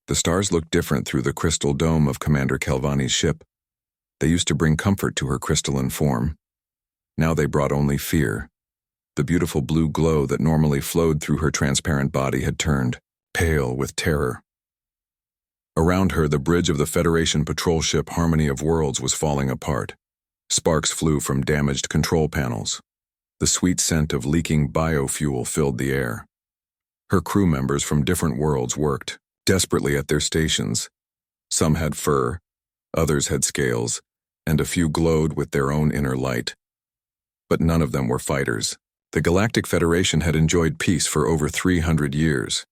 The stars looked different through the crystal dome of Commander Kelvani's ship. They used to bring comfort to her crystalline form. Now they brought only fear. The beautiful blue glow that normally flowed through her transparent body had turned pale with terror. Around her, the bridge of the Federation patrol ship Harmony of Worlds was falling apart. Sparks flew from damaged control panels. The sweet scent of leaking biofuel filled the air. Her crew members from different worlds worked desperately at their stations. Some had fur, others had scales, and a few glowed with their own inner light. But none of them were fighters. The Galactic Federation had enjoyed peace for over 300 years.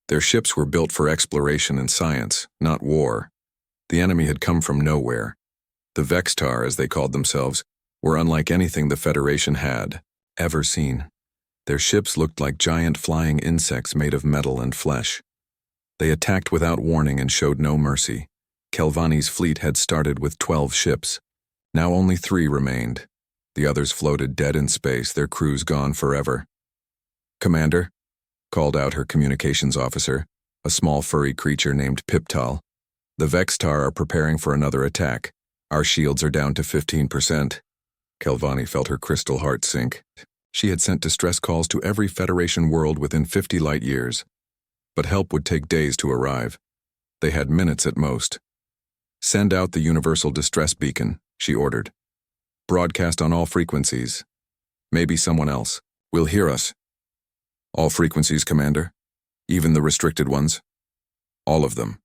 Their ships were built for exploration and science, not war. The enemy had come from nowhere. The Vextar, as they called themselves, were unlike anything the Federation had ever seen. Their ships looked like giant flying insects made of metal and flesh. They attacked without warning and showed no mercy. Kelvani's fleet had started with 12 ships. Now only 3 remained. The others floated dead in space, their crews gone forever. "Commander," called out her communications officer, a small furry creature named Piptal. "The Vextar are preparing for another attack. Our shields are down to 15%. Kelvani felt her crystal heart sink. She had sent distress calls to every Federation world within 50 light years. But help would take days to arrive. They had minutes at most. "Send out the universal distress beacon," she ordered. "Broadcast on all frequencies. Maybe someone else will hear us." "All frequencies, Commander? Even the restricted ones?" "All of them.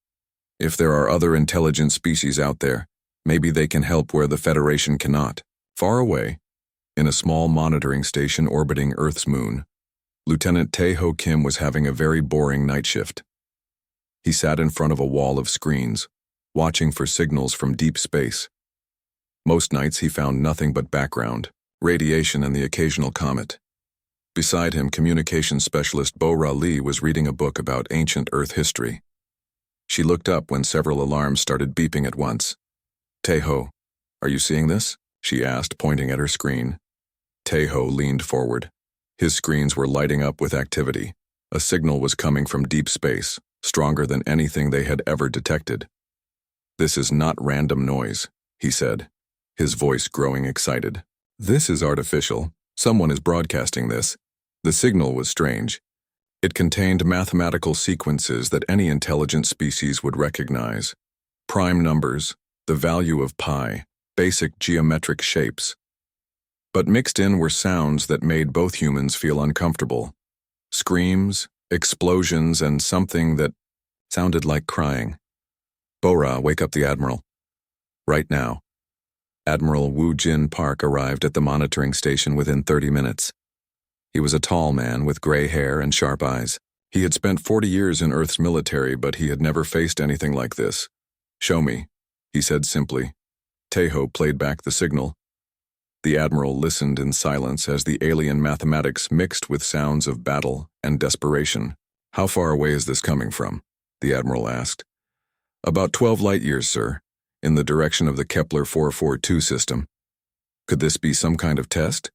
If there are other intelligent species out there, maybe they can help where the Federation cannot." Far away, in a small monitoring station orbiting Earth's moon, Lieutenant Tae-ho Kim was having a very boring night shift. He sat in front of a wall of screens, watching for signals from deep space. Most nights he found nothing but background, radiation and the occasional comet. Beside him, communications specialist Bo-Ra Lee was reading a book about ancient Earth history. She looked up when several alarms started beeping at once. "Tae-ho, are you seeing this?" she asked, pointing at her screen. Tae-ho leaned forward. His screens were lighting up with activity. A signal was coming from deep space, stronger than anything they had ever detected. "This is not random noise," he said, his voice growing excited. "This is artificial. Someone is broadcasting this." The signal was strange. It contained mathematical sequences that any intelligent species would recognize. Prime numbers, the value of pi, basic geometric shapes. But mixed in were sounds that made both humans feel uncomfortable. Screams, explosions, and something that sounded like crying. "Bo-Ra, wake up the Admiral." "Right now." Admiral Woo Jin Park arrived at the monitoring station within 30 minutes. He was a tall man with gray hair and sharp eyes. He had spent 40 years in Earth's military, but he had never faced anything like this. "Show me," he said simply. Tae-ho played back the signal. The Admiral listened in silence as the alien mathematics mixed with sounds of battle and desperation. "How far away is this coming from?" the Admiral asked. "About 12 light years, sir, in the direction of the Kepler 442 system." "Could this be some kind of test?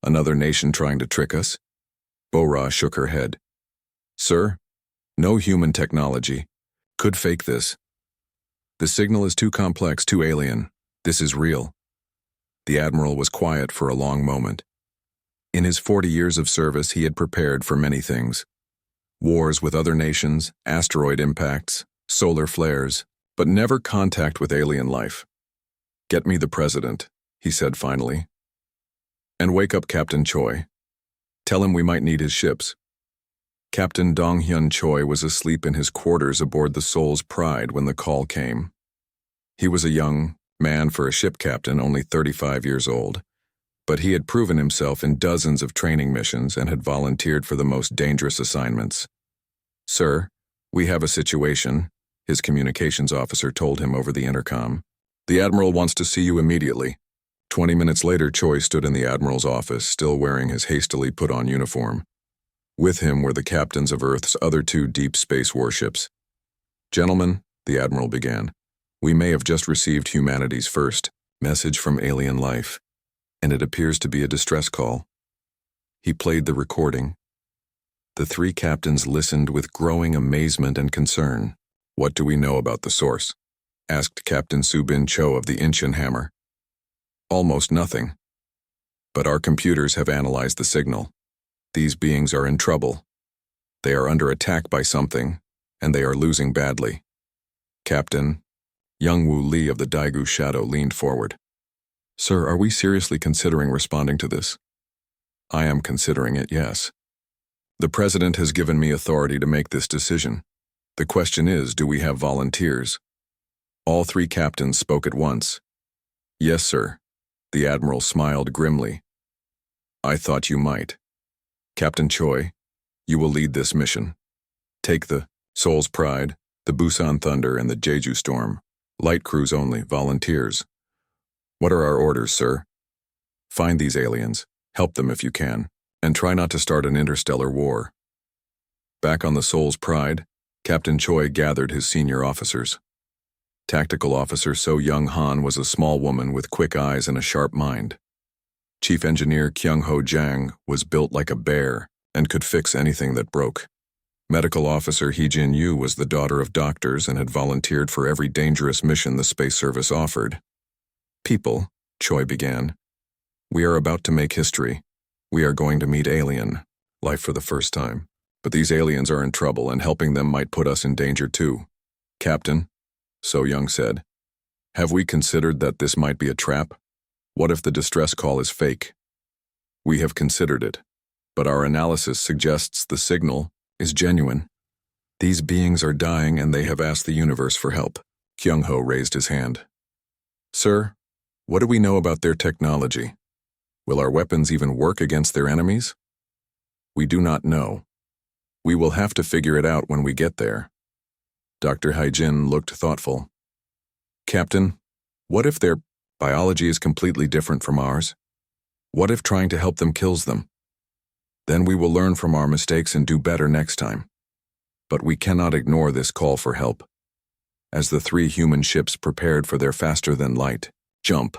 Another nation trying to trick us?" Bo-Ra shook her head. "Sir, no human technology could fake this. The signal is too complex, too alien. This is real." The Admiral was quiet for a long moment. In his 40 years of service, he had prepared for many things. Wars with other nations, asteroid impacts, solar flares, but never contact with alien life. "Get me the President," he said finally. "And wake up Captain Choi. Tell him we might need his ships." Captain Dong-hyun Choi was asleep in his quarters aboard the Soul's Pride when the call came. He was a young man for a ship captain, only 35 years old, but he had proven himself in dozens of training missions and had volunteered for the most dangerous assignments. "Sir, we have a situation," his communications officer told him over the intercom. "The Admiral wants to see you immediately." 20 minutes later, Choi stood in the Admiral's office, still wearing his hastily put-on uniform. With him were the captains of Earth's other 2 deep space warships. "Gentlemen," the Admiral began, "we may have just received humanity's first message from alien life, and it appears to be a distress call." He played the recording. The 3 captains listened with growing amazement and concern. What do we know about the source? Asked Captain Subin Cho of the Incheon Hammer. Almost nothing. But our computers have analyzed the signal. These beings are in trouble. They are under attack by something, and they are losing badly. Captain, Young Woo Lee of the Daegu Shadow leaned forward. Sir, are we seriously considering responding to this? I am considering it, yes. The President has given me authority to make this decision. The question is, do we have volunteers? All three captains spoke at once. Yes, sir. The Admiral smiled grimly. I thought you might. Captain Choi, you will lead this mission. Take the Seoul's Pride, the Busan Thunder, and the Jeju Storm. Light crews only, volunteers. What are our orders, sir? Find these aliens, help them if you can, and try not to start an interstellar war. Back on the Seoul's Pride, Captain Choi gathered his senior officers. Tactical Officer So Young-han was a small woman with quick eyes and a sharp mind. Chief Engineer Kyung-ho Jang was built like a bear and could fix anything that broke. Medical Officer Hee-jin Yu was the daughter of doctors and had volunteered for every dangerous mission the Space Service offered. People, Choi began. We are about to make history. We are going to meet alien life for the first time. But these aliens are in trouble, and helping them might put us in danger too. Captain, So Young said, have we considered that this might be a trap? What if the distress call is fake? We have considered it, but our analysis suggests the signal is genuine. These beings are dying and they have asked the universe for help. Kyung-ho raised his hand. Sir, what do we know about their technology? Will our weapons even work against their enemies? We do not know. We will have to figure it out when we get there. Dr. Haijin looked thoughtful. Captain, what if their biology is completely different from ours? What if trying to help them kills them? Then we will learn from our mistakes and do better next time. But we cannot ignore this call for help. As the three human ships prepared for their faster-than-light jump,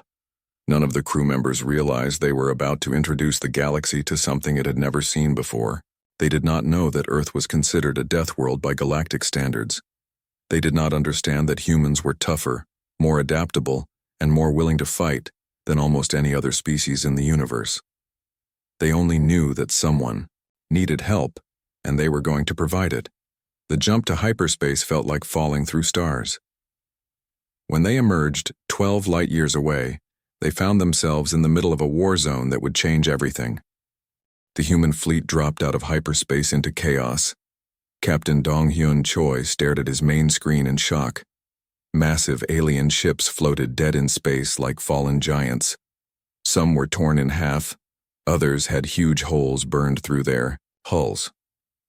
none of the crew members realized they were about to introduce the galaxy to something it had never seen before. They did not know that Earth was considered a death world by galactic standards. They did not understand that humans were tougher, more adaptable, and more willing to fight than almost any other species in the universe. They only knew that someone needed help, and they were going to provide it. The jump to hyperspace felt like falling through stars. When they emerged 12 light-years away, they found themselves in the middle of a war zone that would change everything. The human fleet dropped out of hyperspace into chaos. Captain Dong-hyun Choi stared at his main screen in shock. Massive alien ships floated dead in space like fallen giants. Some were torn in half, others had huge holes burned through their hulls.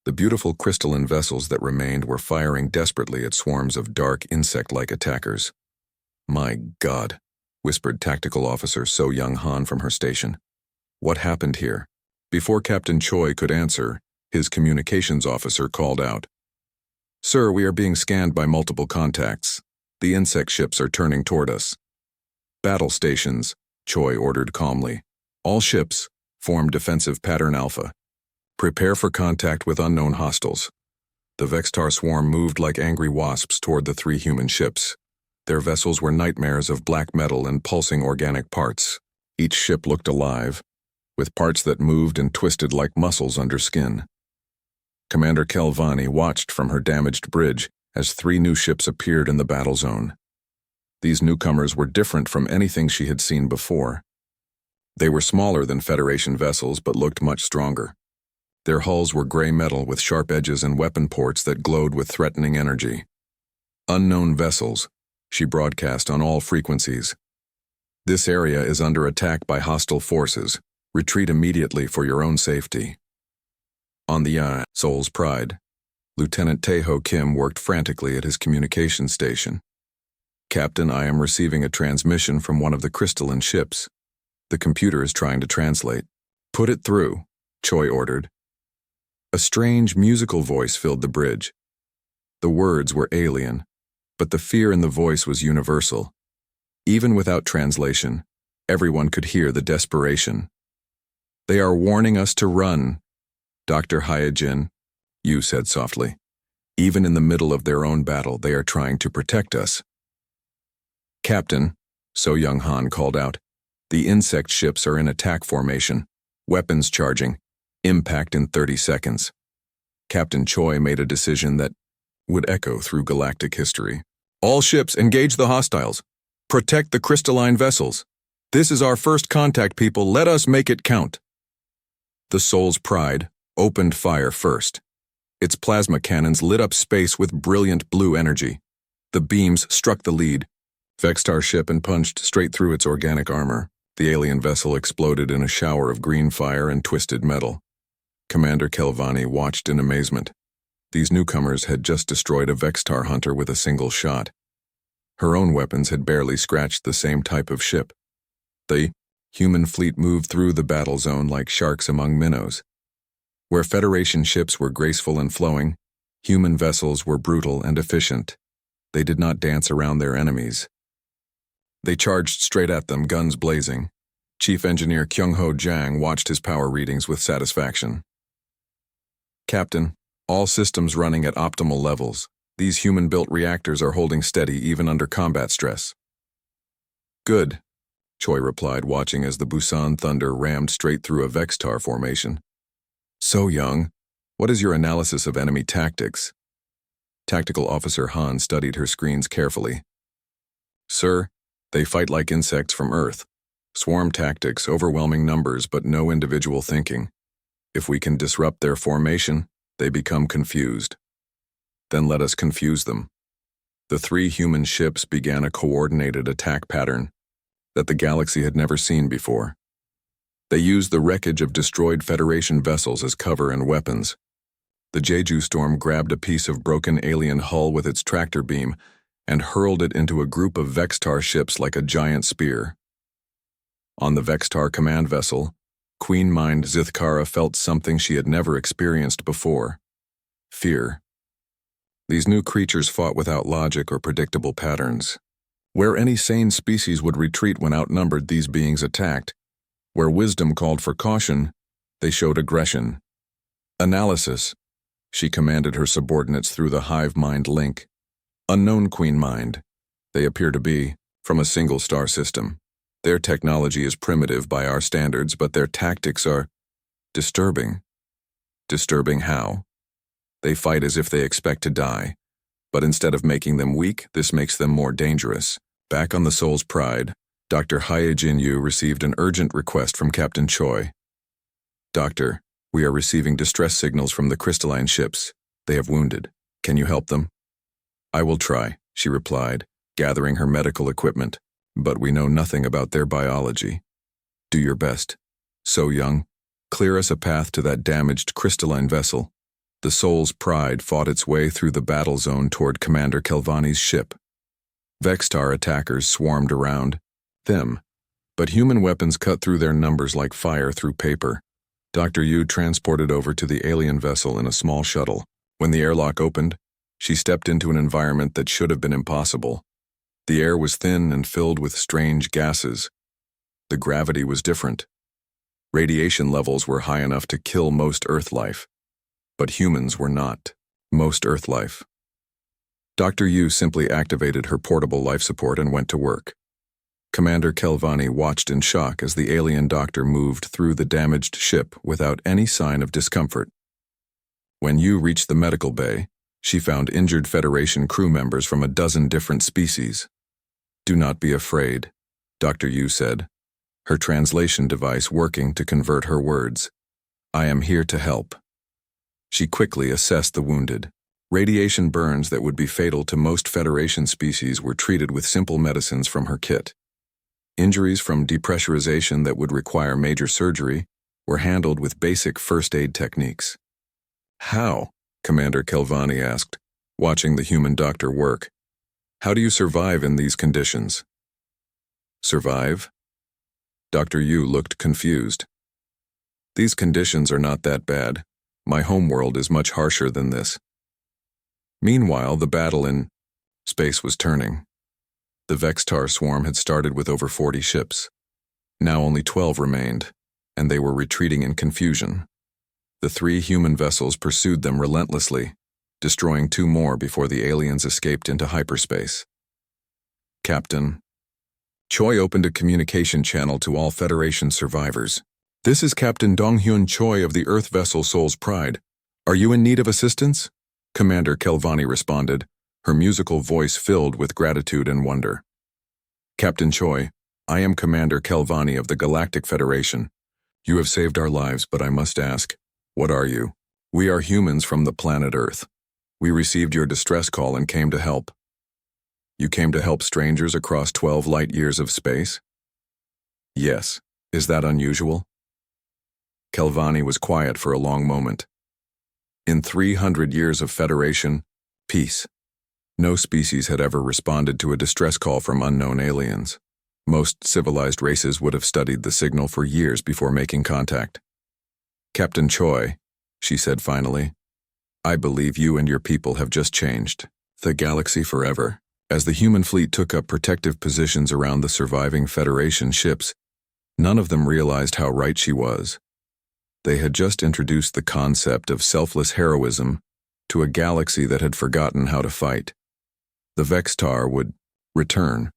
The beautiful crystalline vessels that remained were firing desperately at swarms of dark insect-like attackers. My God, whispered Tactical Officer So Young-han from her station. What happened here? Before Captain Choi could answer, his communications officer called out. Sir, we are being scanned by multiple contacts. The insect ships are turning toward us. Battle stations, Choi ordered calmly. All ships, form defensive pattern Alpha. Prepare for contact with unknown hostiles. The Vextar swarm moved like angry wasps toward the three human ships. Their vessels were nightmares of black metal and pulsing organic parts. Each ship looked alive, with parts that moved and twisted like muscles under skin. Commander Kelvani watched from her damaged bridge as three new ships appeared in the battle zone. These newcomers were different from anything she had seen before. They were smaller than Federation vessels but looked much stronger. Their hulls were gray metal with sharp edges and weapon ports that glowed with threatening energy. Unknown vessels, she broadcast on all frequencies. This area is under attack by hostile forces. Retreat immediately for your own safety. On the Seoul's Pride, Lieutenant Tae-ho Kim worked frantically at his communications station. Captain, I am receiving a transmission from one of the crystalline ships. The computer is trying to translate. Put it through, Choi ordered. A strange musical voice filled the bridge. The words were alien, but the fear in the voice was universal. Even without translation, everyone could hear the desperation. They are warning us to run, Dr. Hyojin, Yu said softly. Even in the middle of their own battle, they are trying to protect us. Captain, So Young Han called out, the insect ships are in attack formation, weapons charging, impact in 30 seconds. Captain Choi made a decision that would echo through galactic history. All ships engage the hostiles. Protect the crystalline vessels. This is our first contact, people. Let us make it count. The Soul's Pride opened fire first. Its plasma cannons lit up space with brilliant blue energy. The beams struck the lead, Vextar ship, and punched straight through its organic armor. The alien vessel exploded in a shower of green fire and twisted metal. Commander Kelvani watched in amazement. These newcomers had just destroyed a Vextar hunter with a single shot. Her own weapons had barely scratched the same type of ship. The human fleet moved through the battle zone like sharks among minnows. Where Federation ships were graceful and flowing, human vessels were brutal and efficient. They did not dance around their enemies. They charged straight at them, guns blazing. Chief Engineer Kyung-ho Jang watched his power readings with satisfaction. Captain, all systems running at optimal levels. These human-built reactors are holding steady even under combat stress. Good, Choi replied, watching as the Busan Thunder rammed straight through a Vextar formation. So Young, what is your analysis of enemy tactics? Tactical Officer Han studied her screens carefully. Sir, they fight like insects from Earth. Swarm tactics, overwhelming numbers but no individual thinking. If we can disrupt their formation, they become confused. Then let us confuse them. The 3 human ships began a coordinated attack pattern that the galaxy had never seen before. They used the wreckage of destroyed Federation vessels as cover and weapons. The Jeju Storm grabbed a piece of broken alien hull with its tractor beam and hurled it into a group of Vextar ships like a giant spear. On the Vextar command vessel, Queen Mind Zithkara felt something she had never experienced before: fear. These new creatures fought without logic or predictable patterns. Where any sane species would retreat when outnumbered, these beings attacked. Where wisdom called for caution, they showed aggression. Analysis, she commanded her subordinates through the hive mind link. Unknown Queen Mind. They appear to be from a single star system. Their technology is primitive by our standards, but their tactics are disturbing. Disturbing how? They fight as if they expect to die, but instead of making them weak, this makes them more dangerous. Back on the Soul's Pride, Dr. Hae Jin-yu received an urgent request from Captain Choi. Doctor, we are receiving distress signals from the crystalline ships. They have wounded. Can you help them? I will try, she replied, gathering her medical equipment, but we know nothing about their biology. Do your best. So Young, clear us a path to that damaged crystalline vessel. The Soul's Pride fought its way through the battle zone toward Commander Kelvani's ship. Vextar attackers swarmed around them, but human weapons cut through their numbers like fire through paper. Dr. Yu transported over to the alien vessel in a small shuttle. When the airlock opened, she stepped into an environment that should have been impossible. The air was thin and filled with strange gases. The gravity was different. Radiation levels were high enough to kill most Earth life, but humans were not most Earth life. Dr. Yu simply activated her portable life support and went to work. Commander Kelvani watched in shock as the alien doctor moved through the damaged ship without any sign of discomfort. When Yu reached the medical bay, she found injured Federation crew members from a dozen different species. Do not be afraid, Dr. Yu said, her translation device working to convert her words. I am here to help. She quickly assessed the wounded. Radiation burns that would be fatal to most Federation species were treated with simple medicines from her kit. Injuries from depressurization that would require major surgery were handled with basic first aid techniques. How? Commander Kelvani asked, watching the human doctor work. How do you survive in these conditions? Survive? Dr. Yu looked confused. These conditions are not that bad. My homeworld is much harsher than this. Meanwhile, the battle in space was turning. The Vextar swarm had started with over 40 ships. Now only 12 remained, and they were retreating in confusion. The 3 human vessels pursued them relentlessly, destroying 2 more before the aliens escaped into hyperspace. Captain Choi opened a communication channel to all Federation survivors. "This is Captain Donghyun Choi of the Earth vessel Soul's Pride. Are you in need of assistance?" Commander Kelvani responded, her musical voice filled with gratitude and wonder. "Captain Choi, I am Commander Kelvani of the Galactic Federation. You have saved our lives, but I must ask, what are you?" "We are humans from the planet Earth. We received your distress call and came to help." "You came to help strangers across 12 light years of space?" "Yes. Is that unusual?" Kelvani was quiet for a long moment. In 300 years of Federation, peace, no species had ever responded to a distress call from unknown aliens. Most civilized races would have studied the signal for years before making contact. "Captain Choi," she said finally, "I believe you and your people have just changed the galaxy forever." As the human fleet took up protective positions around the surviving Federation ships, none of them realized how right she was. They had just introduced the concept of selfless heroism to a galaxy that had forgotten how to fight. The Vextar would return,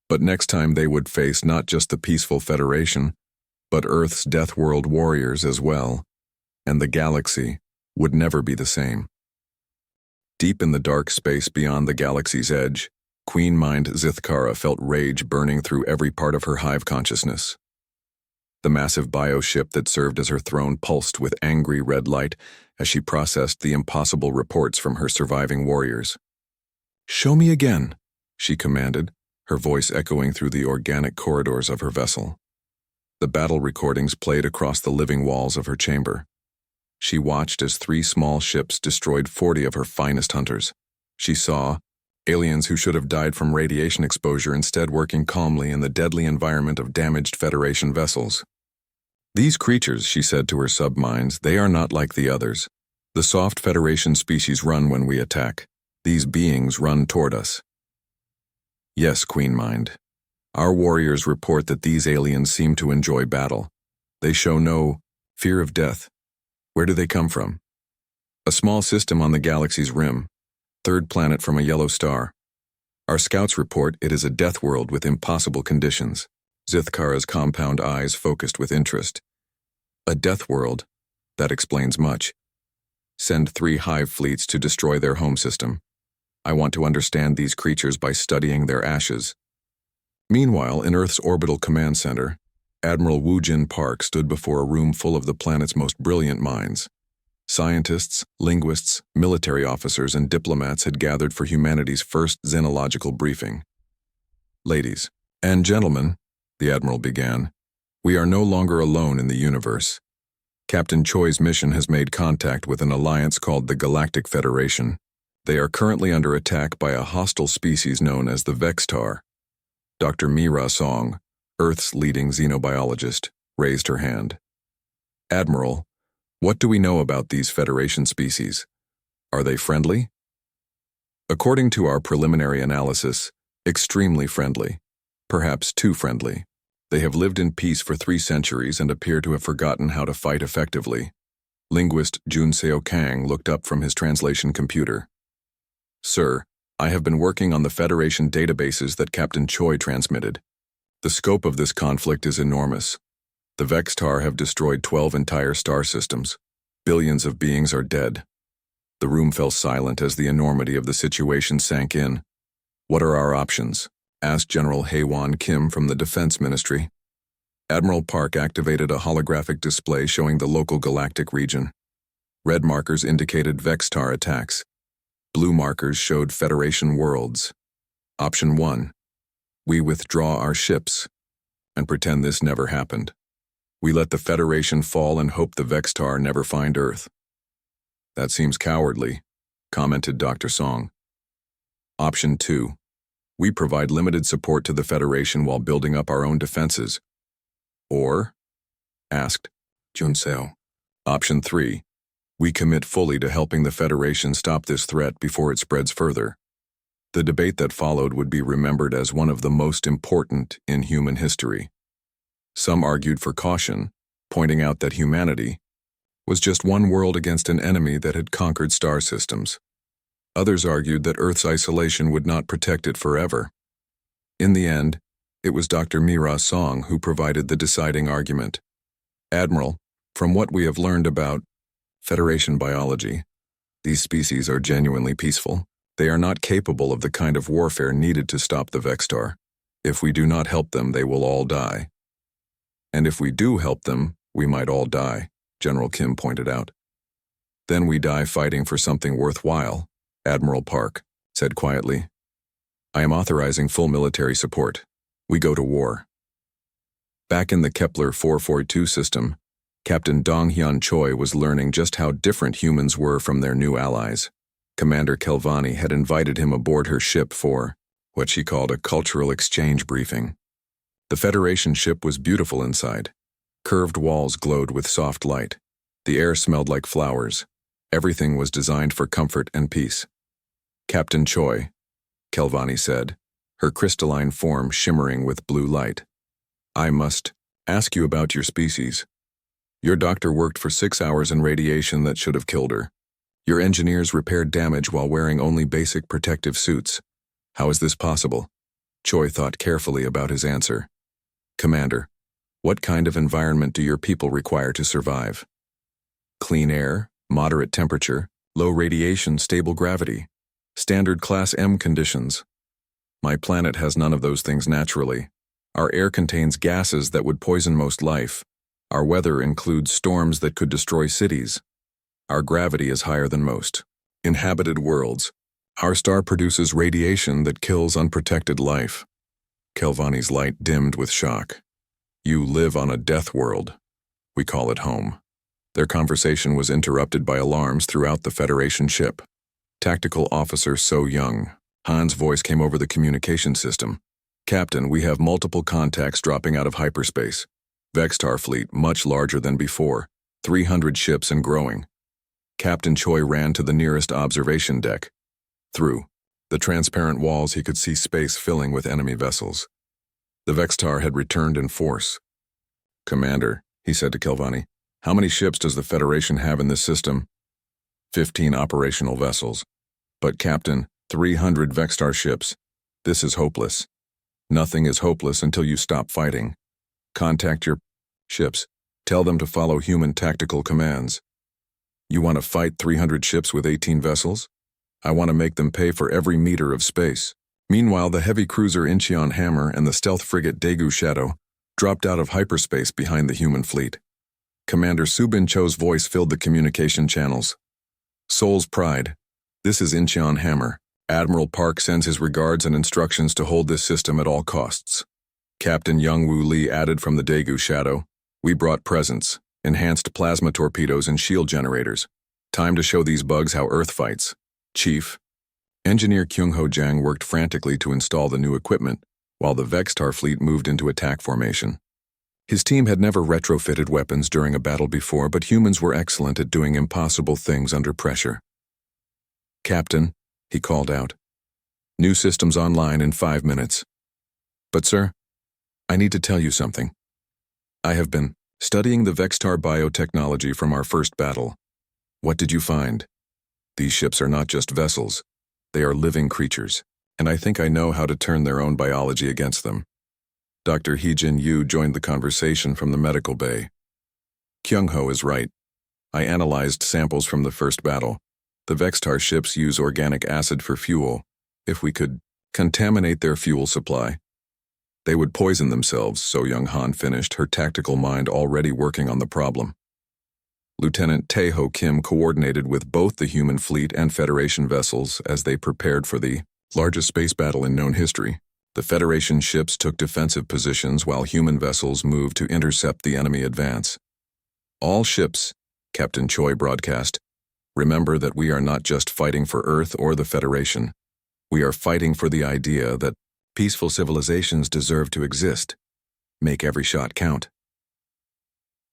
but next time they would face not just the peaceful Federation, but Earth's Deathworld warriors as well, and the galaxy would never be the same. Deep in the dark space beyond the galaxy's edge, Queen Mind Zithkara felt rage burning through every part of her hive consciousness. The massive bioship that served as her throne pulsed with angry red light as she processed the impossible reports from her surviving warriors. "Show me again," she commanded, her voice echoing through the organic corridors of her vessel. The battle recordings played across the living walls of her chamber. She watched as 3 small ships destroyed 40 of her finest hunters. She saw aliens who should have died from radiation exposure instead working calmly in the deadly environment of damaged Federation vessels. "These creatures," she said to her subminds, "they are not like the others. The soft Federation species run when we attack. These beings run toward us." "Yes, Queen Mind. Our warriors report that these aliens seem to enjoy battle. They show no fear of death. Where do they come from?" "A small system on the galaxy's rim, 3rd planet from a yellow star. Our scouts report it is a death world with impossible conditions." Zithkara's compound eyes focused with interest. "A death world? That explains much. Send 3 hive fleets to destroy their home system. I want to understand these creatures by studying their ashes." Meanwhile, in Earth's orbital command center, Admiral Woo Jin Park stood before a room full of the planet's most brilliant minds. Scientists, linguists, military officers, and diplomats had gathered for humanity's first xenological briefing. "Ladies and gentlemen," the Admiral began, "we are no longer alone in the universe. Captain Choi's mission has made contact with an alliance called the Galactic Federation. They are currently under attack by a hostile species known as the Vextar." Dr. Mira Song, Earth's leading xenobiologist, raised her hand. "Admiral, what do we know about these Federation species? Are they friendly?" "According to our preliminary analysis, extremely friendly. Perhaps too friendly. They have lived in peace for 3 centuries and appear to have forgotten how to fight effectively." Linguist Junseo Kang looked up from his translation computer. "Sir, I have been working on the Federation databases that Captain Choi transmitted. The scope of this conflict is enormous. The Vextar have destroyed 12 entire star systems. Billions of beings are dead." The room fell silent as the enormity of the situation sank in. "What are our options?" asked General Haewon Kim from the Defense Ministry. Admiral Park activated a holographic display showing the local galactic region. Red markers indicated Vextar attacks. Blue markers showed Federation worlds. Option 1. We withdraw our ships and pretend this never happened. We let the Federation fall and hope the Vextar never find Earth. "That seems cowardly," commented Dr. Song. Option 2. We provide limited support to the Federation while building up our own defenses. "Or?" asked Junseo. Option 3. We commit fully to helping the Federation stop this threat before it spreads further. The debate that followed would be remembered as one of the most important in human history. Some argued for caution, pointing out that humanity was just one world against an enemy that had conquered star systems. Others argued that Earth's isolation would not protect it forever. In the end, it was Dr. Mira Song who provided the deciding argument. Admiral, from what we have learned about Federation biology, these species are genuinely peaceful. They are not capable of the kind of warfare needed to stop the Vextar. If we do not help them, they will all die. And if we do help them, we might all die, General Kim pointed out. Then we die fighting for something worthwhile, Admiral Park said quietly. I am authorizing full military support. We go to war. Back in the Kepler 442 system, Captain Dong-hyun Choi was learning just how different humans were from their new allies. Commander Kelvani had invited him aboard her ship for what she called a cultural exchange briefing. The Federation ship was beautiful inside. Curved walls glowed with soft light. The air smelled like flowers. Everything was designed for comfort and peace. Captain Choi, Kelvani said, her crystalline form shimmering with blue light. I must ask you about your species. Your doctor worked for 6 hours in radiation that should have killed her. Your engineers repaired damage while wearing only basic protective suits. How is this possible? Choi thought carefully about his answer. Commander, what kind of environment do your people require to survive? Clean air, moderate temperature, low radiation, stable gravity. Standard Class M conditions. My planet has none of those things naturally. Our air contains gases that would poison most life. Our weather includes storms that could destroy cities. Our gravity is higher than most inhabited worlds. Our star produces radiation that kills unprotected life. Kelvani's light dimmed with shock. You live on a death world. We call it home. Their conversation was interrupted by alarms throughout the Federation ship. Tactical Officer So Young. Han's voice came over the communication system. Captain, we have multiple contacts dropping out of hyperspace. Vextar fleet, much larger than before. 300 ships and growing. Captain Choi ran to the nearest observation deck. Through the transparent walls, he could see space filling with enemy vessels. The Vextar had returned in force. Commander, he said to Kelvani, how many ships does the Federation have in this system? 15 operational vessels. But Captain, 300 Vextar ships. This is hopeless. Nothing is hopeless until you stop fighting. Contact your ships. Tell them to follow human tactical commands. You want to fight 300 ships with 18 vessels? I want to make them pay for every meter of space. Meanwhile, the heavy cruiser Incheon Hammer and the stealth frigate Daegu Shadow dropped out of hyperspace behind the human fleet. Commander Subin Cho's voice filled the communication channels. Soul's Pride. This is Incheon Hammer. Admiral Park sends his regards and instructions to hold this system at all costs. Captain Young-woo Lee added from the Daegu Shadow. We brought presents, enhanced plasma torpedoes and shield generators. Time to show these bugs how Earth fights. Chief. Engineer Kyung-ho Jang worked frantically to install the new equipment, while the Vextar fleet moved into attack formation. His team had never retrofitted weapons during a battle before, but humans were excellent at doing impossible things under pressure. Captain, he called out. New systems online in 5 minutes. But sir, I need to tell you something. I have been studying the Vextar biotechnology from our first battle. What did you find? These ships are not just vessels. They are living creatures, and I think I know how to turn their own biology against them. Dr. Hee-jin Yu joined the conversation from the medical bay. Kyung-ho is right. I analyzed samples from the first battle. The Vextar ships use organic acid for fuel. If we could contaminate their fuel supply, they would poison themselves, So Young-han finished, her tactical mind already working on the problem. Lieutenant Tae-ho Kim coordinated with both the human fleet and Federation vessels as they prepared for the largest space battle in known history. The Federation ships took defensive positions while human vessels moved to intercept the enemy advance. All ships, Captain Choi broadcast, remember that we are not just fighting for Earth or the Federation. We are fighting for the idea that peaceful civilizations deserve to exist. Make every shot count.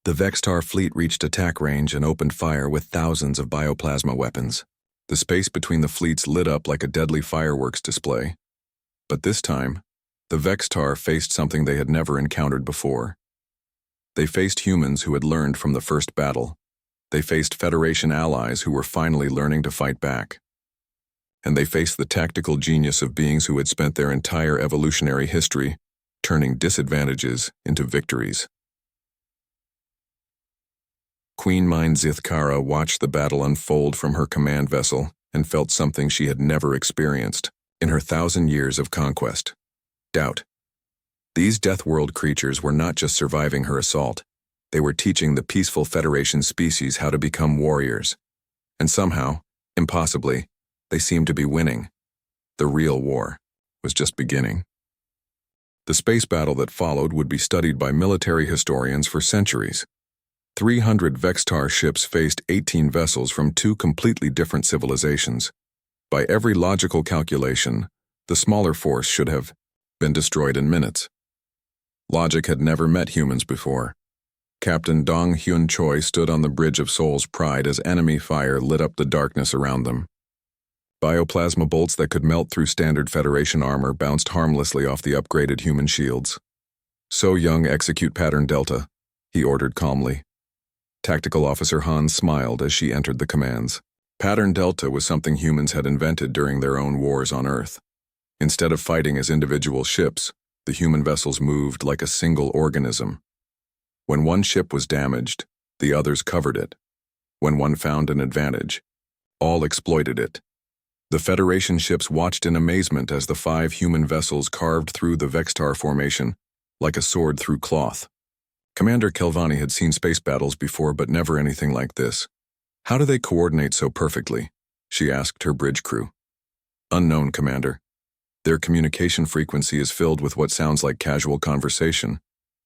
The Vextar fleet reached attack range and opened fire with thousands of bioplasma weapons. The space between the fleets lit up like a deadly fireworks display. But this time, the Vextar faced something they had never encountered before. They faced humans who had learned from the first battle. They faced Federation allies who were finally learning to fight back. and they faced the tactical genius of beings who had spent their entire evolutionary history turning disadvantages into victories. Queen Mind Zithkara watched the battle unfold from her command vessel and felt something she had never experienced in her 1,000 years of conquest: doubt. These Deathworld creatures were not just surviving her assault, they were teaching the peaceful Federation species how to become warriors. And somehow, impossibly, they seemed to be winning. The real war was just beginning. The space battle that followed would be studied by military historians for centuries. 300 Vextar ships faced 18 vessels from 2 completely different civilizations. By every logical calculation, the smaller force should have been destroyed in minutes. Logic had never met humans before. Captain Dong Hyun Choi stood on the bridge of Soul's Pride as enemy fire lit up the darkness around them. Bioplasma bolts that could melt through standard Federation armor bounced harmlessly off the upgraded human shields. "So Young, execute pattern Delta," he ordered calmly. Tactical Officer Han smiled as she entered the commands. Pattern Delta was something humans had invented during their own wars on Earth. Instead of fighting as individual ships, the human vessels moved like a single organism. When one ship was damaged, the others covered it. When one found an advantage, all exploited it. The Federation ships watched in amazement as the 5 human vessels carved through the Vextar formation like a sword through cloth. Commander Kelvani had seen space battles before, but never anything like this. "How do they coordinate so perfectly?" she asked her bridge crew. "Unknown, Commander. Their communication frequency is filled with what sounds like casual conversation,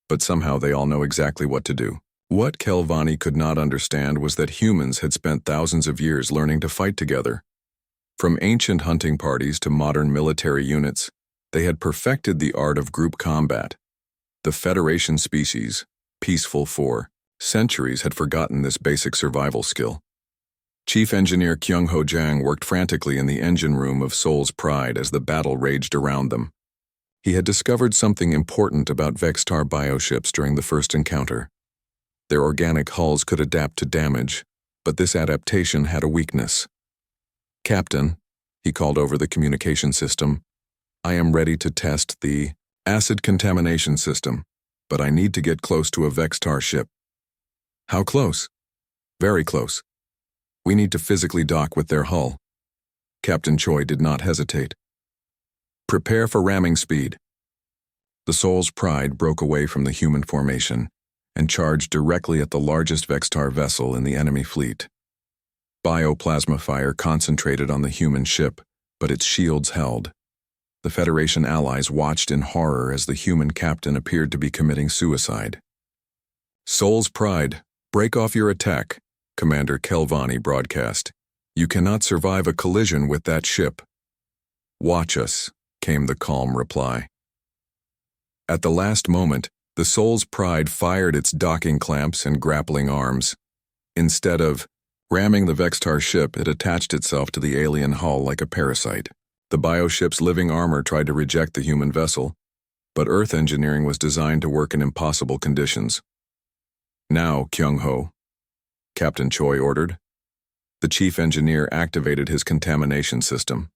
but somehow they all know exactly what to do." What Kelvani could not understand was that humans had spent thousands of years learning to fight together. From ancient hunting parties to modern military units, they had perfected the art of group combat. The Federation species, peaceful for centuries, had forgotten this basic survival skill. Chief Engineer Kyung-ho Jang worked frantically in the engine room of Soul's Pride as the battle raged around them. He had discovered something important about Vextar bioships during the first encounter. Their organic hulls could adapt to damage, but this adaptation had a weakness. "Captain," he called over the communication system, "I am ready to test the acid contamination system, but I need to get close to a Vextar ship." "How close?" "Very close. We need to physically dock with their hull." Captain Choi did not hesitate. "Prepare for ramming speed." The Soul's Pride broke away from the human formation and charged directly at the largest Vextar vessel in the enemy fleet. Bioplasma fire concentrated on the human ship, but its shields held. The Federation allies watched in horror as the human captain appeared to be committing suicide. "Soul's Pride, break off your attack," Commander Kelvani broadcast. "You cannot survive a collision with that ship." "Watch us," came the calm reply. At the last moment, the Soul's Pride fired its docking clamps and grappling arms. Instead of ramming the Vextar ship, it attached itself to the alien hull like a parasite. The bioship's living armor tried to reject the human vessel, but Earth engineering was designed to work in impossible conditions. "Now, Kyung-ho," Captain Choi ordered. The chief engineer activated his contamination system.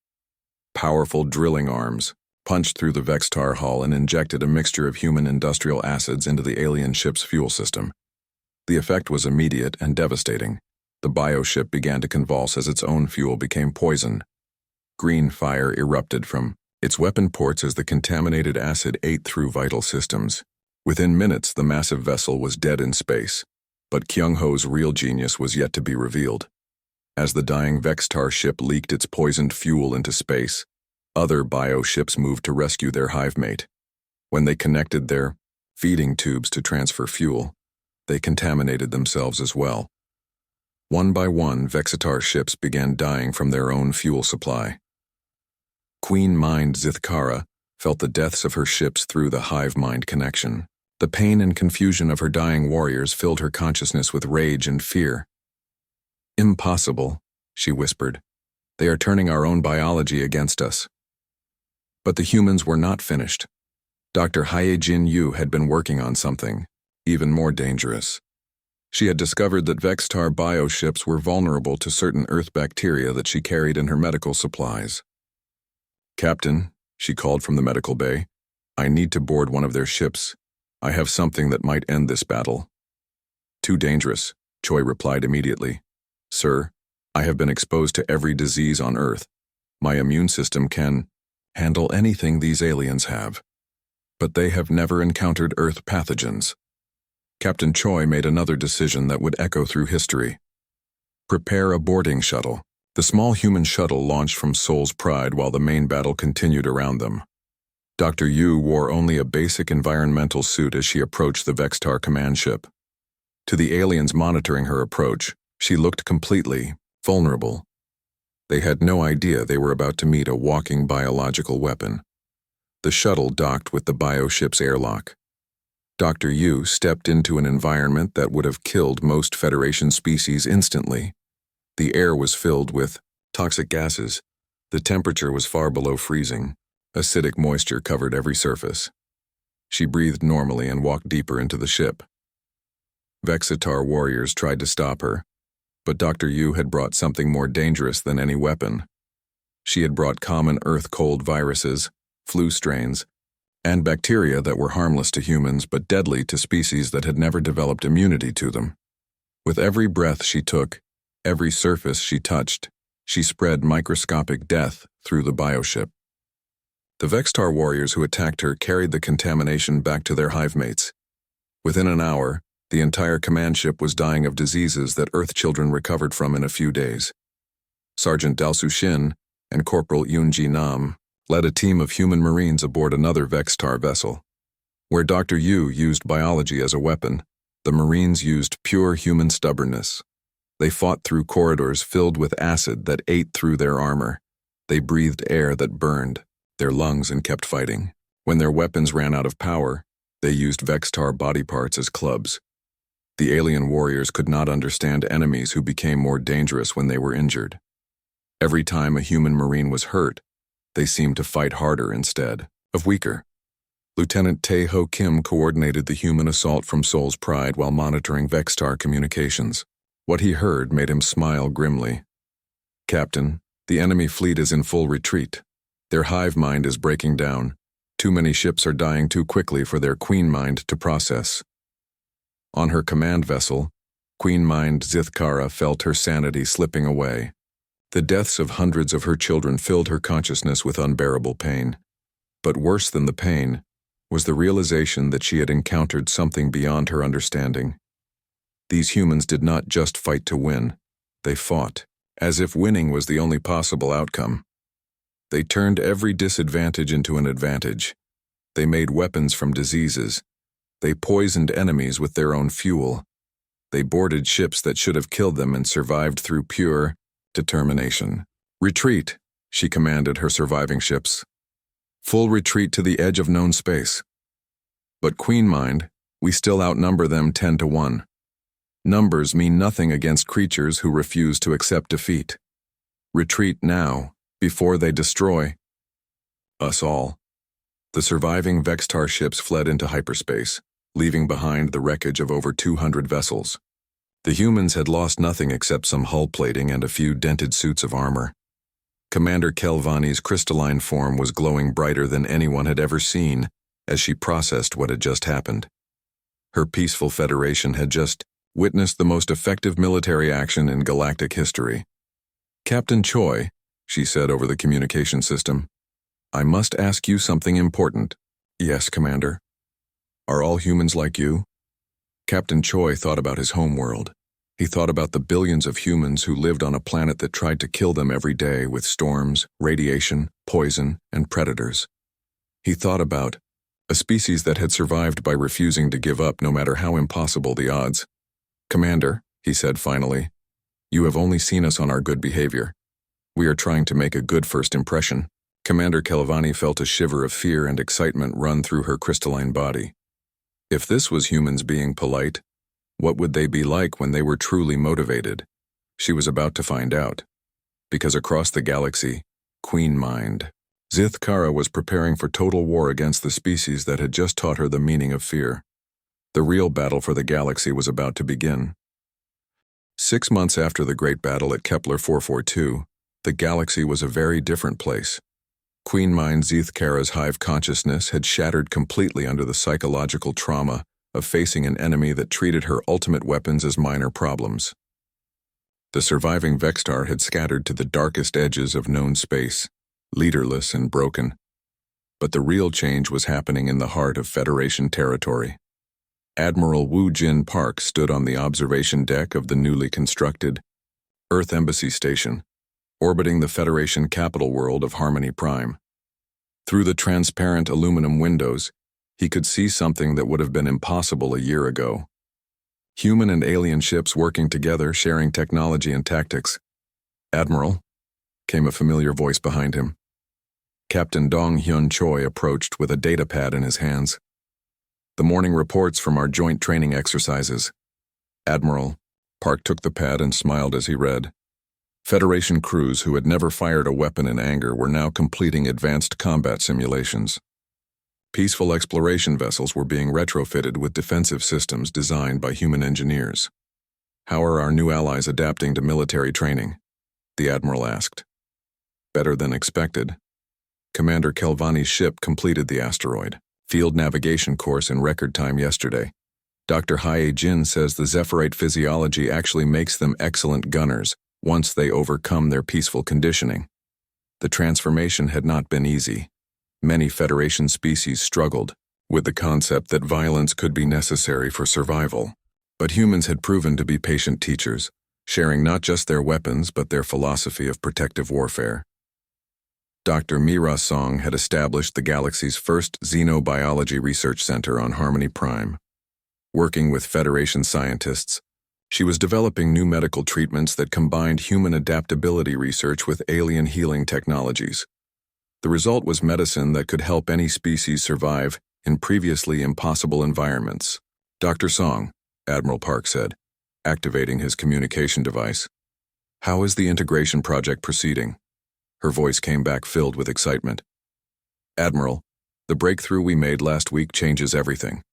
Powerful drilling arms punched through the Vextar hull and injected a mixture of human industrial acids into the alien ship's fuel system. The effect was immediate and devastating. The bioship began to convulse as its own fuel became poison. Green fire erupted from its weapon ports as the contaminated acid ate through vital systems. Within minutes, the massive vessel was dead in space, but Kyung-ho's real genius was yet to be revealed. As the dying Vextar ship leaked its poisoned fuel into space, other bioships moved to rescue their hive mate. When they connected their feeding tubes to transfer fuel, they contaminated themselves as well. One by one, Vextar ships began dying from their own fuel supply. Queen Mind Zithkara felt the deaths of her ships through the hive-mind connection. The pain and confusion of her dying warriors filled her consciousness with rage and fear. "Impossible," she whispered. "They are turning our own biology against us." But the humans were not finished. Dr. Hae-Jin Yu had been working on something even more dangerous. She had discovered that Vextar bioships were vulnerable to certain Earth bacteria that she carried in her medical supplies. "Captain," she called from the medical bay, "I need to board one of their ships. I have something that might end this battle." "Too dangerous," Choi replied immediately. "Sir, I have been exposed to every disease on Earth. My immune system can handle anything these aliens have. But they have never encountered Earth pathogens." Captain Choi made another decision that would echo through history. Prepare a boarding shuttle. The small human shuttle launched from Seoul's Pride while the main battle continued around them. Dr. Yu wore only a basic environmental suit as she approached the Vextar command ship. To the aliens monitoring her approach, she looked completely vulnerable. They had no idea they were about to meet a walking biological weapon. The shuttle docked with the bioship's airlock. Dr. Yu stepped into an environment that would have killed most Federation species instantly. The air was filled with toxic gases. The temperature was far below freezing. Acidic moisture covered every surface. She breathed normally and walked deeper into the ship. Vexitar warriors tried to stop her, but Dr. Yu had brought something more dangerous than any weapon. She had brought common Earth-cold viruses, flu strains, and bacteria that were harmless to humans but deadly to species that had never developed immunity to them. With every breath she took, every surface she touched, she spread microscopic death through the bioship. The Vextar warriors who attacked her carried the contamination back to their hive mates. Within an hour, the entire command ship was dying of diseases that Earth children recovered from in a few days. Sergeant Dalsu Shin and Corporal Yoonji Nam led a team of human marines aboard another Vextar vessel. Where Dr. Yu used biology as a weapon, the marines used pure human stubbornness. They fought through corridors filled with acid that ate through their armor. They breathed air that burned their lungs and kept fighting. When their weapons ran out of power, they used Vextar body parts as clubs. The alien warriors could not understand enemies who became more dangerous when they were injured. Every time a human marine was hurt, they seemed to fight harder instead of weaker. Lieutenant Tae-ho Kim coordinated the human assault from Seoul's Pride while monitoring Vextar communications. What he heard made him smile grimly. "Captain, the enemy fleet is in full retreat. Their hive mind is breaking down. Too many ships are dying too quickly for their queen mind to process." On her command vessel, Queen Mind Zithkara felt her sanity slipping away. The deaths of hundreds of her children filled her consciousness with unbearable pain. But worse than the pain was the realization that she had encountered something beyond her understanding. These humans did not just fight to win. They fought, as if winning was the only possible outcome. They turned every disadvantage into an advantage. They made weapons from diseases. They poisoned enemies with their own fuel. They boarded ships that should have killed them and survived through pure determination. "Retreat," she commanded her surviving ships. "Full retreat to the edge of known space." But Queen Mind, we still outnumber them 10 to 1. Numbers mean nothing against creatures who refuse to accept defeat. Retreat now, before they destroy us all. The surviving Vextar ships fled into hyperspace, leaving behind the wreckage of over 200 vessels. The humans had lost nothing except some hull plating and a few dented suits of armor. Commander Kelvani's crystalline form was glowing brighter than anyone had ever seen as she processed what had just happened. Her peaceful Federation had just witnessed the most effective military action in galactic history. "Captain Choi," she said over the communication system, "I must ask you something important." "Yes, Commander." "Are all humans like you?" Captain Choi thought about his home world. He thought about the billions of humans who lived on a planet that tried to kill them every day with storms, radiation, poison, and predators. He thought about a species that had survived by refusing to give up no matter how impossible the odds. "Commander," he said finally, "you have only seen us on our good behavior. We are trying to make a good first impression." Commander Kelvani felt a shiver of fear and excitement run through her crystalline body. If this was humans being polite, what would they be like when they were truly motivated? She was about to find out. Because across the galaxy, Queen Mind Zithkara was preparing for total war against the species that had just taught her the meaning of fear. The real battle for the galaxy was about to begin. 6 months after the Great Battle at Kepler 442, the galaxy was a very different place. Queen Mind Zeethkara's hive consciousness had shattered completely under the psychological trauma of facing an enemy that treated her ultimate weapons as minor problems. The surviving Vextar had scattered to the darkest edges of known space, leaderless and broken. But the real change was happening in the heart of Federation territory. Admiral Wu Jin Park stood on the observation deck of the newly constructed Earth Embassy Station, orbiting the Federation capital world of Harmony Prime. Through the transparent aluminum windows, he could see something that would have been impossible a year ago. Human and alien ships working together, sharing technology and tactics. "Admiral," came a familiar voice behind him. Captain Dong Hyun Choi approached with a data pad in his hands. "The morning reports from our joint training exercises." "Admiral." Park took the pad and smiled as he read. Federation crews who had never fired a weapon in anger were now completing advanced combat simulations. Peaceful exploration vessels were being retrofitted with defensive systems designed by human engineers. "How are our new allies adapting to military training?" the Admiral asked. "Better than expected. Commander Kelvani's ship completed the asteroid field navigation course in record time yesterday. Dr. Hae Jin says the Zephyrite physiology actually makes them excellent gunners once they overcome their peaceful conditioning. The transformation had not been easy. Many Federation species struggled with the concept that violence could be necessary for survival, but humans had proven to be patient teachers, sharing not just their weapons but their philosophy of protective warfare. Dr. Mira Song had established the galaxy's first xenobiology research center on Harmony Prime. Working with Federation scientists, she was developing new medical treatments that combined human adaptability research with alien healing technologies. The result was medicine that could help any species survive in previously impossible environments. "Dr. Song," Admiral Park said, activating his communication device. "How is the integration project proceeding?" Her voice came back filled with excitement. "Admiral, the breakthrough we made last week changes everything.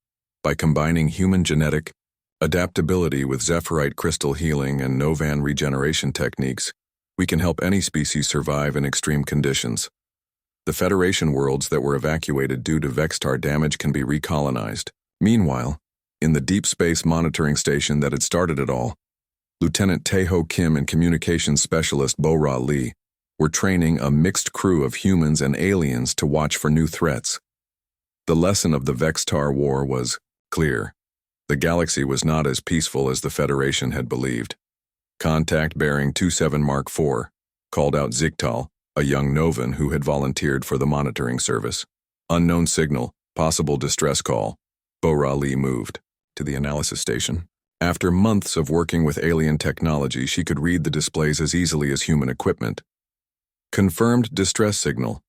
By combining human genetic adaptability with Zephyrite crystal healing and Novan regeneration techniques, we can help any species survive in extreme conditions. The Federation worlds that were evacuated due to Vextar damage can be recolonized. Meanwhile, in the deep space monitoring station that had started it all, Lieutenant Tae-ho Kim and communications specialist Bo-ra Lee were training a mixed crew of humans and aliens to watch for new threats. The lesson of the Vextar War was clear. The galaxy was not as peaceful as the Federation had believed. "Contact bearing 27 Mark IV, called out Ziktal, a young Novan who had volunteered for the monitoring service. "Unknown signal, possible distress call." Bo-ra Lee moved to the analysis station. After months of working with alien technology, she could read the displays as easily as human equipment. "Confirmed distress signal.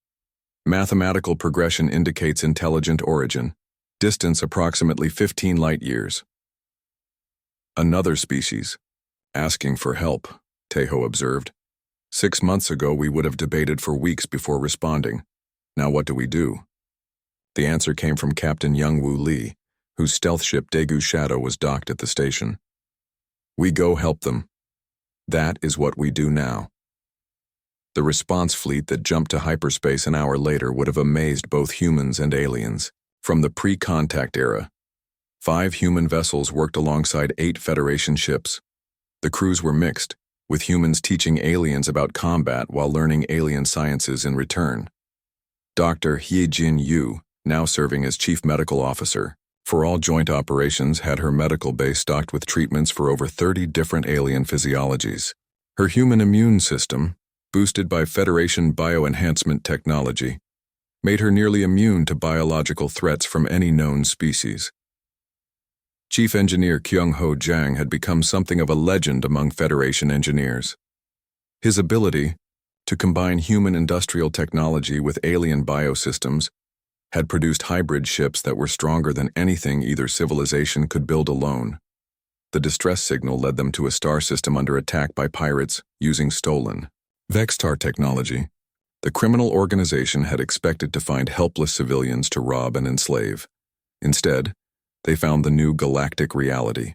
Mathematical progression indicates intelligent origin. Distance approximately 15 light-years. Another species. Asking for help," Tae-ho observed. 6 months ago we would have debated for weeks before responding. Now what do we do?" The answer came from Captain Young-woo Lee, whose stealth ship Daegu Shadow was docked at the station. "We go help them. That is what we do now." The response fleet that jumped to hyperspace an hour later would have amazed both humans and aliens. From the pre-contact era, 5 human vessels worked alongside 8 Federation ships. The crews were mixed, with humans teaching aliens about combat while learning alien sciences in return. Dr. Hye-jin Yu, now serving as Chief Medical Officer, for all joint operations had her medical base stocked with treatments for over 30 different alien physiologies. Her human immune system, boosted by Federation bioenhancement technology, made her nearly immune to biological threats from any known species. Chief Engineer Kyung-ho Jang had become something of a legend among Federation engineers. His ability to combine human industrial technology with alien biosystems had produced hybrid ships that were stronger than anything either civilization could build alone. The distress signal led them to a star system under attack by pirates using stolen Vextar technology. The criminal organization had expected to find helpless civilians to rob and enslave. Instead, they found the new galactic reality.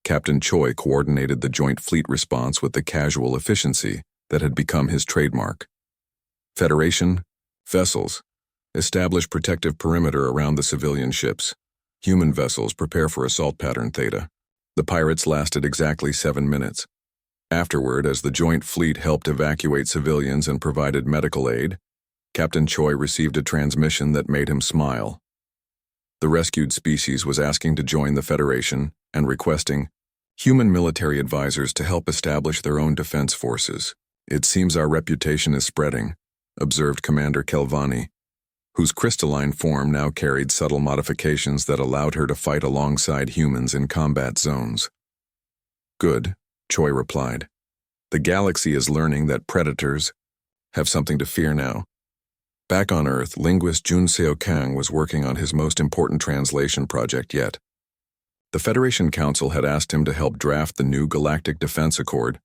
Captain Choi coordinated the joint fleet response with the casual efficiency that had become his trademark. Federation, vessels, establish protective perimeter around the civilian ships. Human vessels prepare for assault pattern Theta. The pirates lasted exactly 7 minutes. Afterward, as the joint fleet helped evacuate civilians and provided medical aid, Captain Choi received a transmission that made him smile. The rescued species was asking to join the Federation and requesting human military advisors to help establish their own defense forces. "It seems our reputation is spreading," observed Commander Kelvani, whose crystalline form now carried subtle modifications that allowed her to fight alongside humans in combat zones. "Good," Choi replied. "The galaxy is learning that predators have something to fear now." Back on Earth, linguist Jun Seo Kang was working on his most important translation project yet. The Federation Council had asked him to help draft the new Galactic Defense Accord,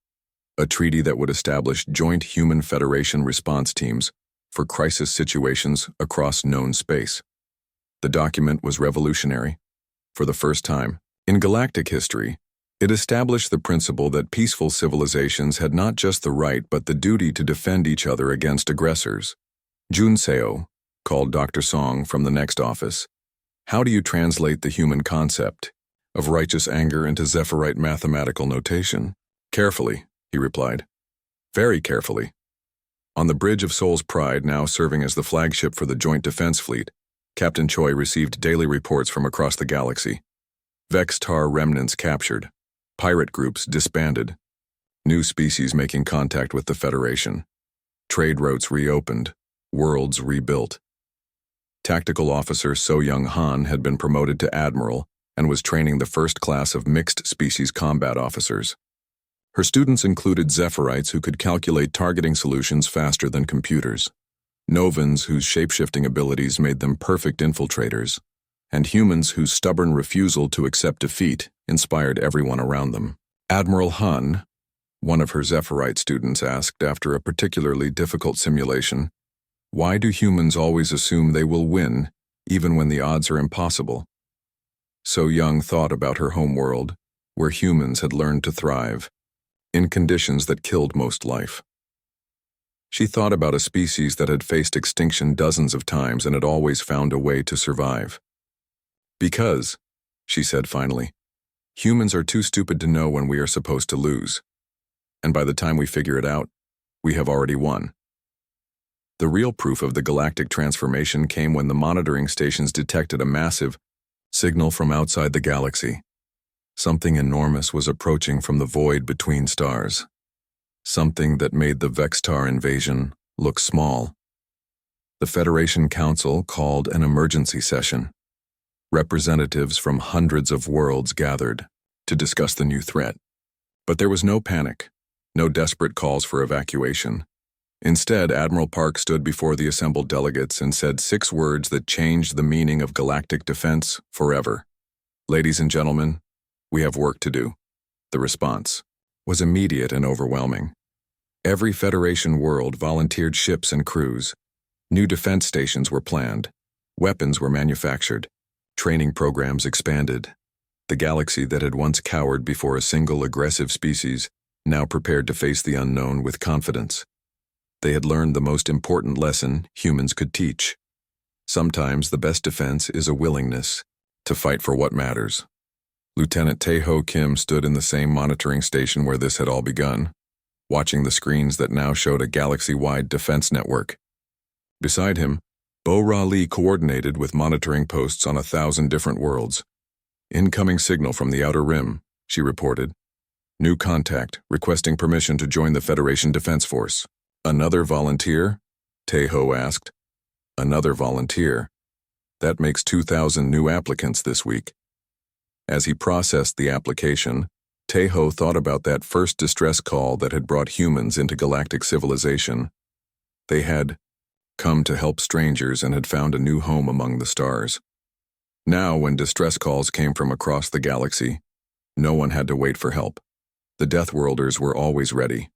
a treaty that would establish joint human Federation response teams for crisis situations across known space. The document was revolutionary. For the first time in galactic history, it established the principle that peaceful civilizations had not just the right but the duty to defend each other against aggressors. Jun Seo called Dr. Song from the next office. "How do you translate the human concept of righteous anger into Zephyrite mathematical notation?" "Carefully," he replied. "Very carefully." On the bridge of Soul's Pride, now serving as the flagship for the Joint Defense Fleet, Captain Choi received daily reports from across the galaxy. Vex-Tar remnants captured, pirate groups disbanded, new species making contact with the Federation, trade routes reopened, worlds rebuilt. Tactical Officer So Young Han had been promoted to Admiral and was training the first class of mixed species combat officers. Her students included Zephyrites who could calculate targeting solutions faster than computers, Novans whose shape-shifting abilities made them perfect infiltrators, and humans whose stubborn refusal to accept defeat inspired everyone around them. Admiral Han, one of her Zephyrite students, asked after a particularly difficult simulation, "Why do humans always assume they will win, even when the odds are impossible?" So Young thought about her homeworld, where humans had learned to thrive, in conditions that killed most life. She thought about a species that had faced extinction dozens of times and had always found a way to survive. "Because," she said finally, "humans are too stupid to know when we are supposed to lose. And by the time we figure it out, we have already won." The real proof of the galactic transformation came when the monitoring stations detected a massive signal from outside the galaxy. Something enormous was approaching from the void between stars. Something that made the Vex-Tar invasion look small. The Federation Council called an emergency session. Representatives from hundreds of worlds gathered to discuss the new threat. But there was no panic, no desperate calls for evacuation. Instead, Admiral Park stood before the assembled delegates and said 6 words that changed the meaning of galactic defense forever. "Ladies and gentlemen, we have work to do." The response was immediate and overwhelming. Every Federation world volunteered ships and crews. New defense stations were planned. Weapons were manufactured. Training programs expanded. The galaxy that had once cowered before a single aggressive species now prepared to face the unknown with confidence. They had learned the most important lesson humans could teach. Sometimes the best defense is a willingness to fight for what matters. Lieutenant Tae-ho Kim stood in the same monitoring station where this had all begun, watching the screens that now showed a galaxy-wide defense network. Beside him, Bo-Ra Lee coordinated with monitoring posts on 1,000 different worlds. "Incoming signal from the Outer Rim," she reported. "New contact, requesting permission to join the Federation Defense Force." "Another volunteer?" Tae-ho asked. "Another volunteer. That makes 2,000 new applicants this week." As he processed the application, Tae-ho thought about that first distress call that had brought humans into galactic civilization. They had come to help strangers and had found a new home among the stars. Now, when distress calls came from across the galaxy, no one had to wait for help. The Deathworlders were always ready,